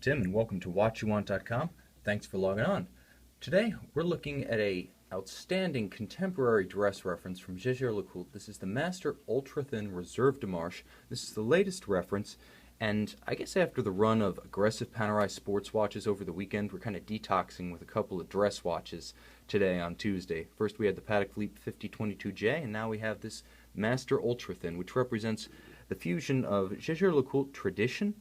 Tim, and welcome to WatchYouWant.com. Thanks for logging on. Today, we're looking at a outstanding contemporary dress reference from Jaeger-LeCoultre. This is the Master Ultra Thin Reserve de Marche. This is the latest reference, and I guess after the run of aggressive panerized sports watches over the weekend, we're kind of detoxing with a couple of dress watches today on Tuesday. First, we had the Patek Philippe 5022J, and now we have this Master Ultra Thin, which represents the fusion of Jaeger-LeCoultre tradition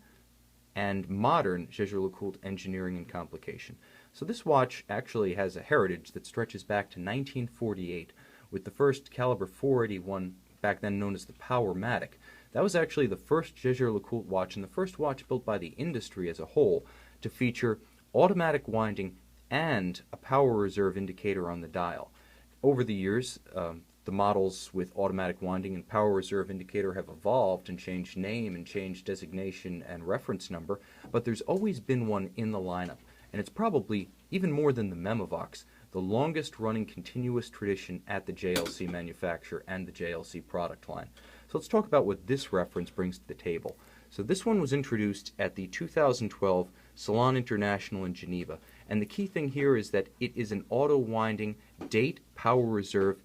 and modern Jaeger-LeCoultre engineering and complication. So this watch actually has a heritage that stretches back to 1948 with the first caliber 481, back then known as the Powermatic. That was actually the first Jaeger-LeCoultre watch and the first watch built by the industry as a whole to feature automatic winding and a power reserve indicator on the dial. Over the years, the models with automatic winding and power reserve indicator have evolved and changed name and changed designation and reference number, but there's always been one in the lineup, and it's probably, even more than the Memovox, the longest running continuous tradition at the JLC manufacturer and the JLC product line. So let's talk about what this reference brings to the table. So this one was introduced at the 2012 Salon International in Geneva, and the key thing here is that it is an auto-winding date power reserve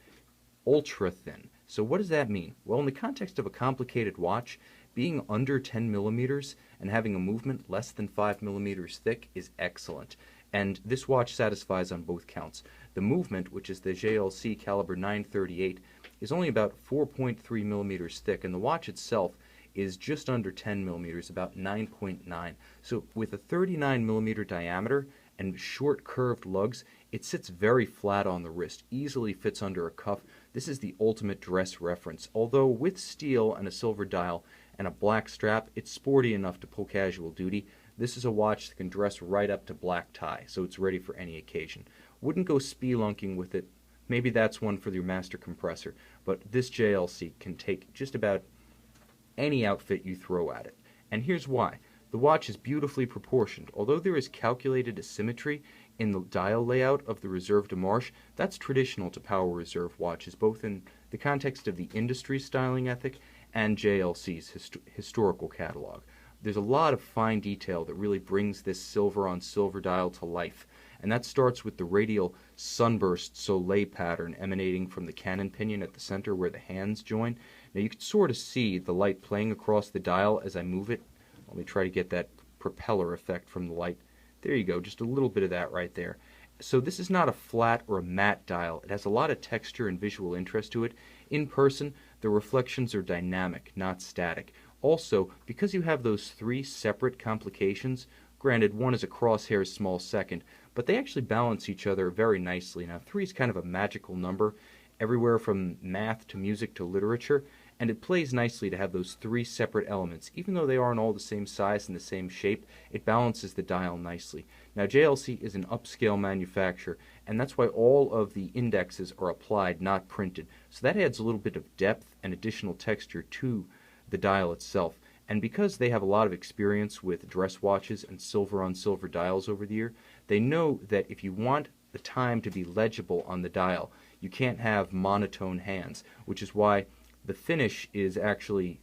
ultra thin. So what does that mean? Well, in the context of a complicated watch, being under 10 millimeters and having a movement less than 5 millimeters thick is excellent. And this watch satisfies on both counts. The movement, which is the JLC caliber 938, is only about 4.3 millimeters thick, and the watch itself is just under 10 millimeters, about 9.9. So with a 39 millimeter diameter and short curved lugs, it sits very flat on the wrist, easily fits under a cuff. This is the ultimate dress reference. Although with steel and a silver dial and a black strap, it's sporty enough to pull casual duty. This is a watch that can dress right up to black tie, so it's ready for any occasion. Wouldn't go spelunking with it. Maybe that's one for your master compressor, but this JLC can take just about any outfit you throw at it. And here's why. The watch is beautifully proportioned. Although there is calculated asymmetry in the dial layout of the Reserve de Marche, that's traditional to power reserve watches, both in the context of the industry styling ethic and JLC's historical catalog. There's a lot of fine detail that really brings this silver on silver dial to life, and that starts with the radial sunburst soleil pattern emanating from the cannon pinion at the center where the hands join. Now you can sort of see the light playing across the dial as I move it. Let me try to get that propeller effect from the light. There you go, just a little bit of that right there. So this is not a flat or a matte dial. It has a lot of texture and visual interest to it. In person, the reflections are dynamic, not static. Also, because you have those three separate complications, granted one is a crosshair small second, but they actually balance each other very nicely. Now 3 is kind of a magical number, everywhere from math to music to literature, and it plays nicely to have those 3 separate elements. Even though they aren't all the same size and the same shape, it balances the dial nicely. Now JLC is an upscale manufacturer, and that's why all of the indexes are applied, not printed. So that adds a little bit of depth and additional texture to the dial itself. And because they have a lot of experience with dress watches and silver on silver dials over the year, they know that if you want the time to be legible on the dial, you can't have monotone hands, which is why the finish is actually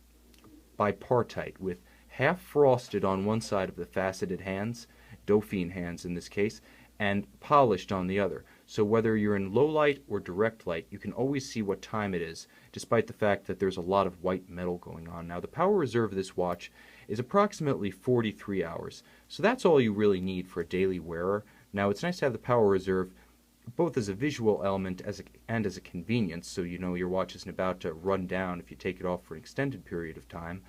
bipartite, with half frosted on one side of the faceted hands, Dauphine hands in this case, and polished on the other. So whether you're in low light or direct light, you can always see what time it is, despite the fact that there's a lot of white metal going on. Now the power reserve of this watch is approximately 43 hours, so that's all you really need for a daily wearer. Now it's nice to have the power reserve both as a visual element and as a convenience, so you know your watch isn't about to run down if you take it off for an extended period of time.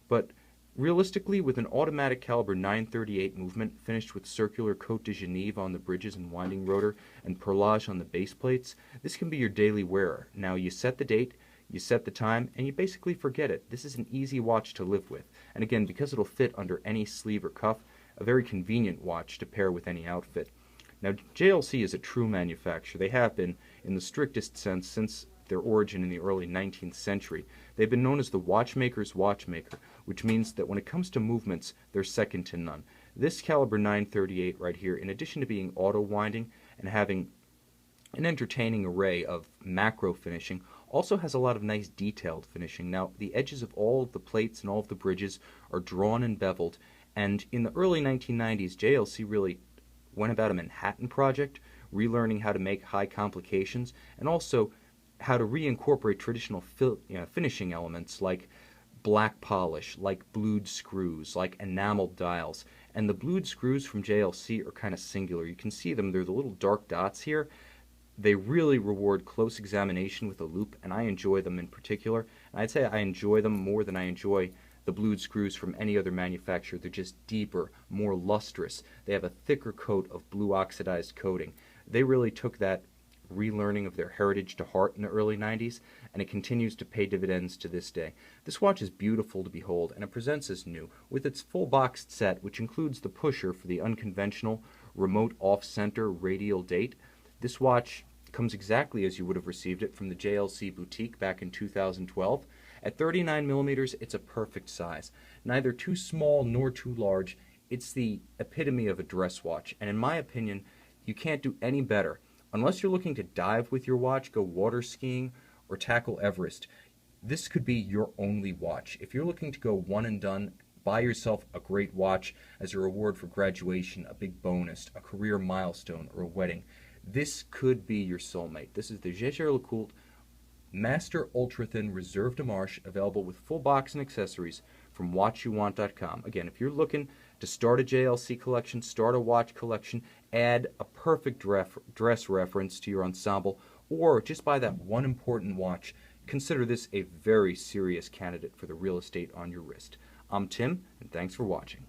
But realistically, with an automatic caliber 938 movement finished with circular Côte de Genève on the bridges and winding rotor and perlage on the base plates, this can be your daily wearer. Now you set the date, you set the time, and you basically forget it. This is an easy watch to live with. And again, because it'll fit under any sleeve or cuff, a very convenient watch to pair with any outfit. Now, JLC is a true manufacturer. They have been, in the strictest sense, since their origin in the early 19th century. They've been known as the watchmaker's watchmaker, which means that when it comes to movements, they're second to none. This caliber 938 right here, in addition to being auto-winding and having an entertaining array of macro finishing, also has a lot of nice detailed finishing. Now, the edges of all of the plates and all of the bridges are drawn and beveled, And in the early 1990s, JLC really went about a Manhattan project, relearning how to make high complications, and also how to reincorporate traditional finishing elements like black polish, like blued screws, like enameled dials. And the blued screws from JLC are kind of singular. You can see them, they're the little dark dots here. They really reward close examination with a loupe, and I enjoy them in particular. And I'd say I enjoy them more than I enjoy the blued screws from any other manufacturer. They're just deeper, more lustrous. They have a thicker coat of blue oxidized coating. They really took that relearning of their heritage to heart in the early 90s, and it continues to pay dividends to this day. This watch is beautiful to behold, and it presents as new, with its full boxed set, which includes the pusher for the unconventional remote off-center radial date. This watch comes exactly as you would have received it from the JLC boutique back in 2012. At 39 millimeters, it's a perfect size. Neither too small nor too large. It's the epitome of a dress watch, and in my opinion, you can't do any better. Unless you're looking to dive with your watch, go water skiing, or tackle Everest, this could be your only watch. If you're looking to go one and done, buy yourself a great watch as a reward for graduation, a big bonus, a career milestone, or a wedding. This could be your soulmate. This is the Jaeger-LeCoultre Master Ultra Thin Reserve de Marche, available with full box and accessories from watchyouwant.com. Again, if you're looking to start a JLC collection, start a watch collection, add a perfect dress reference to your ensemble, or just buy that one important watch, consider this a very serious candidate for the real estate on your wrist. I'm Tim, and thanks for watching.